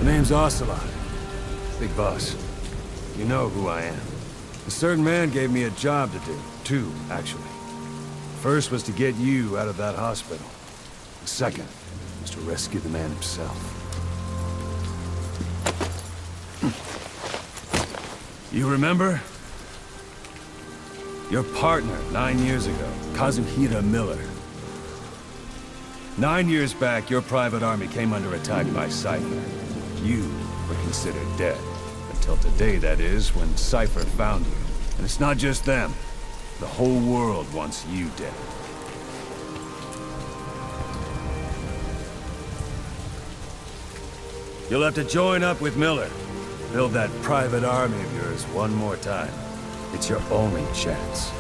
The name's Ocelot. Big boss. You know who I am. A certain man gave me a job to do. Two, actually. First was to get you out of that hospital. The second was to rescue the man himself. You remember? Your partner 9 years ago, Kazuhira Miller. 9 years back, your private army came under attack by Cypher. You were considered dead. Until today, that is, when Cypher found you. And it's not just them. The whole world wants you dead. You'll have to join up with Miller. Build that private army of yours one more time. It's your only chance.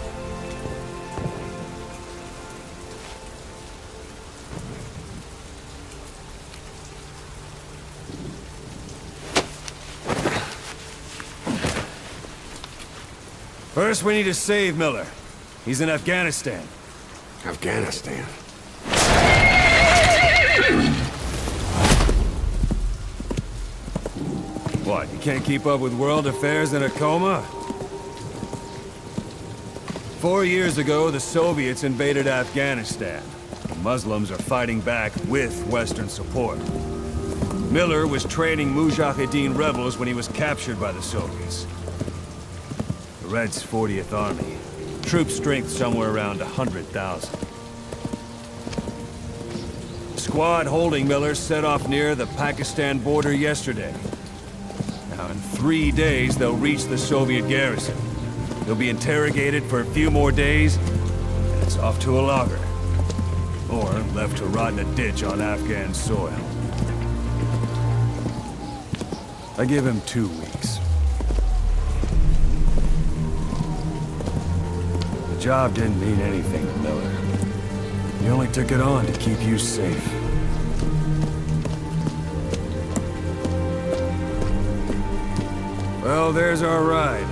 First, we need to save Miller. He's in Afghanistan. Afghanistan? What, you can't keep up with world affairs in a coma? 4 years ago, the Soviets invaded Afghanistan. The Muslims are fighting back with Western support. Miller was training Mujahideen rebels when he was captured by the Soviets. The Reds' 40th Army. Troop strength somewhere around 100,000. Squad holding Miller set off near the Pakistan border yesterday. Now, in 3 days, they'll reach the Soviet garrison. He'll be interrogated for a few more days, and it's off to a lager. Or left to rot in a ditch on Afghan soil. I give him 2 weeks. The job didn't mean anything to Miller. He only took it on to keep you safe. Well, there's our ride.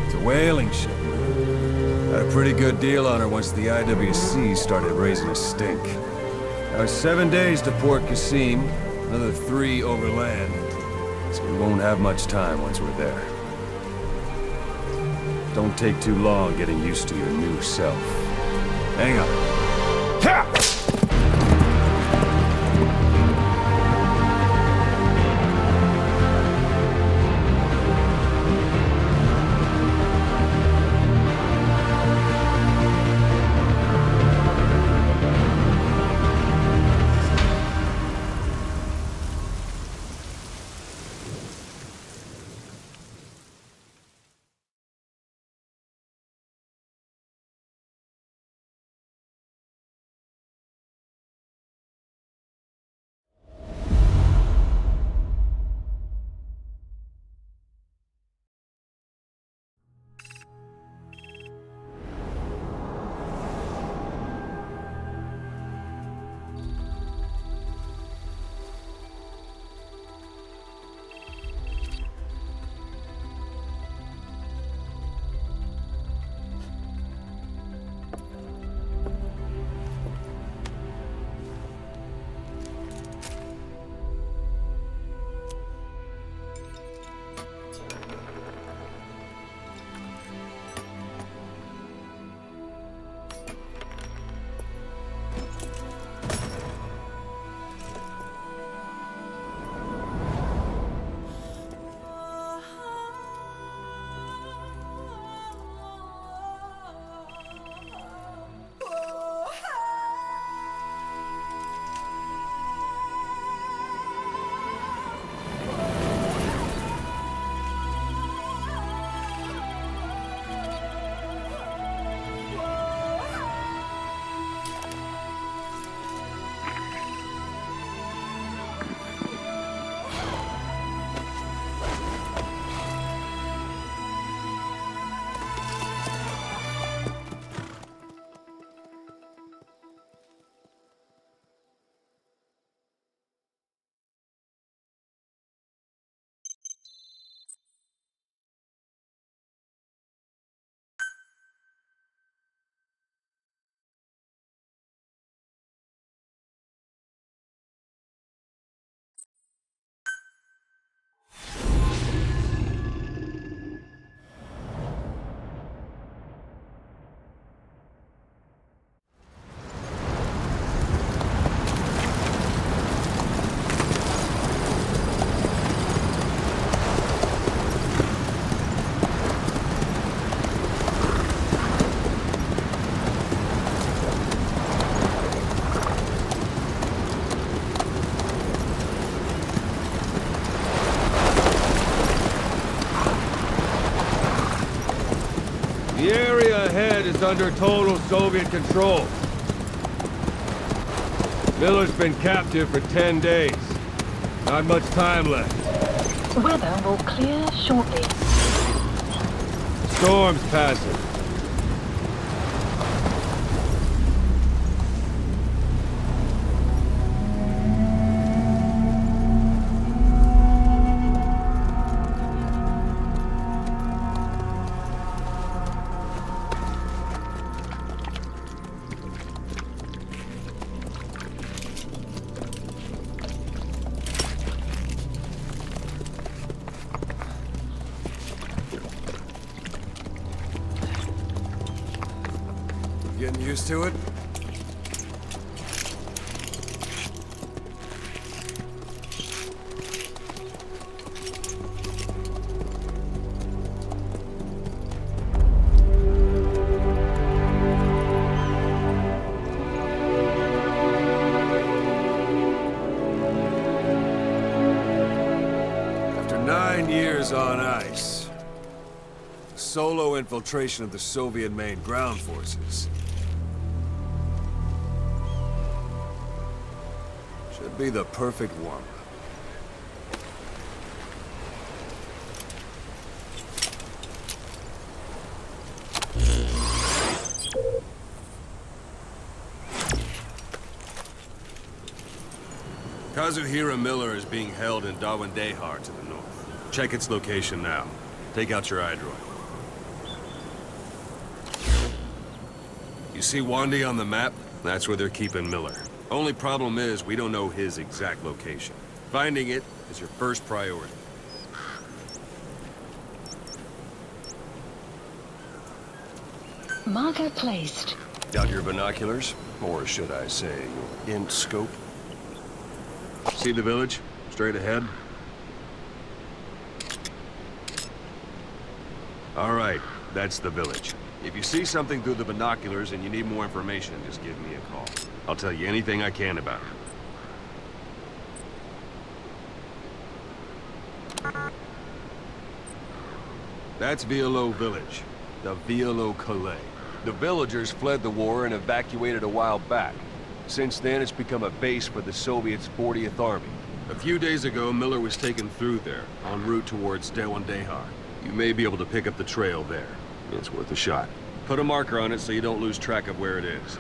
It's a whaling ship. Had a pretty good deal on her once the IWC started raising a stink. Now it's 7 days to Port Qasim, another 3 overland. So we won't have much time once we're there. Don't take too long getting used to your new self. Hang on. Ha! The area ahead is under total Soviet control. Miller's been captive for 10 days. Not much time left. Weather will clear shortly. Storm's passing. Getting used to it? After 9 years on ice, solo infiltration of the Soviet main ground forces. Should be the perfect warm-up. Kazuhira Miller is being held in Dawandehar to the north. Check its location now. Take out your iDroid. You see Wandy on the map? That's where they're keeping Miller. Only problem is, we don't know his exact location. Finding it is your first priority. Marker placed. Got your binoculars? Or should I say, your int scope? See the village? Straight ahead? All right, that's the village. If you see something through the binoculars and you need more information, just give me a call. I'll tell you anything I can about it. That's Violo Village, the Violo Calais. The villagers fled the war and evacuated a while back. Since then, it's become a base for the Soviets' 40th Army. A few days ago, Miller was taken through there, en route towards Dawandehar. You may be able to pick up the trail there. It's worth a shot. Put a marker on it so you don't lose track of where it is.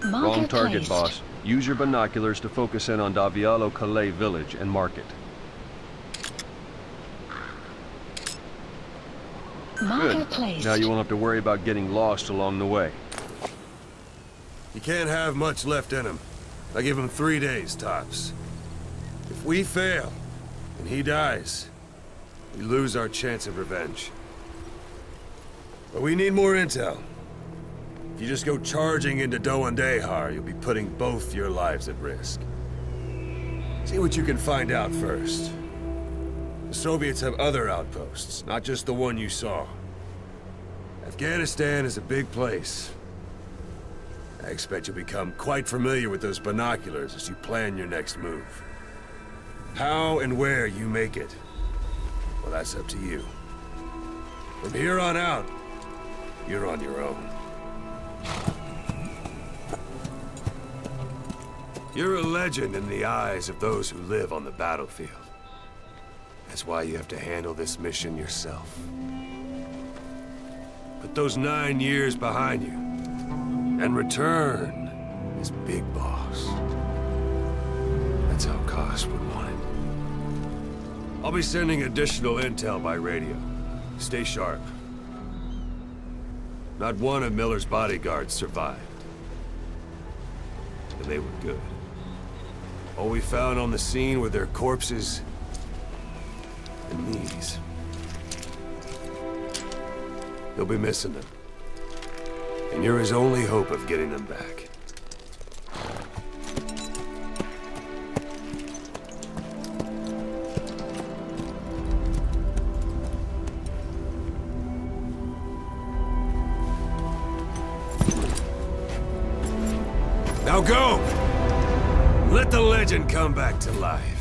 Marker Wrong target, placed. boss. Use your binoculars to focus in on Davialo Calais village and mark it. Marker Good. placed. Now you won't have to worry about getting lost along the way. You can't have much left in him. I give him 3 days, tops. If we fail, and he dies, we lose our chance of revenge. But we need more intel. If you just go charging into Dawandehar, you'll be putting both your lives at risk. See what you can find out first. The Soviets have other outposts, not just the one you saw. Afghanistan is a big place. I expect you'll become quite familiar with those binoculars as you plan your next move. How and where you make it, well, that's up to you. From here on out, you're on your own. You're a legend in the eyes of those who live on the battlefield. That's why you have to handle this mission yourself. Put those 9 years behind you, and return as Big Boss. That's how Koss would want it. I'll be sending additional intel by radio. Stay sharp. Not one of Miller's bodyguards survived. And they were good. All we found on the scene were their corpses and these. You'll be missing them. And you're his only hope of getting them back. Now go! Let the legend come back to life.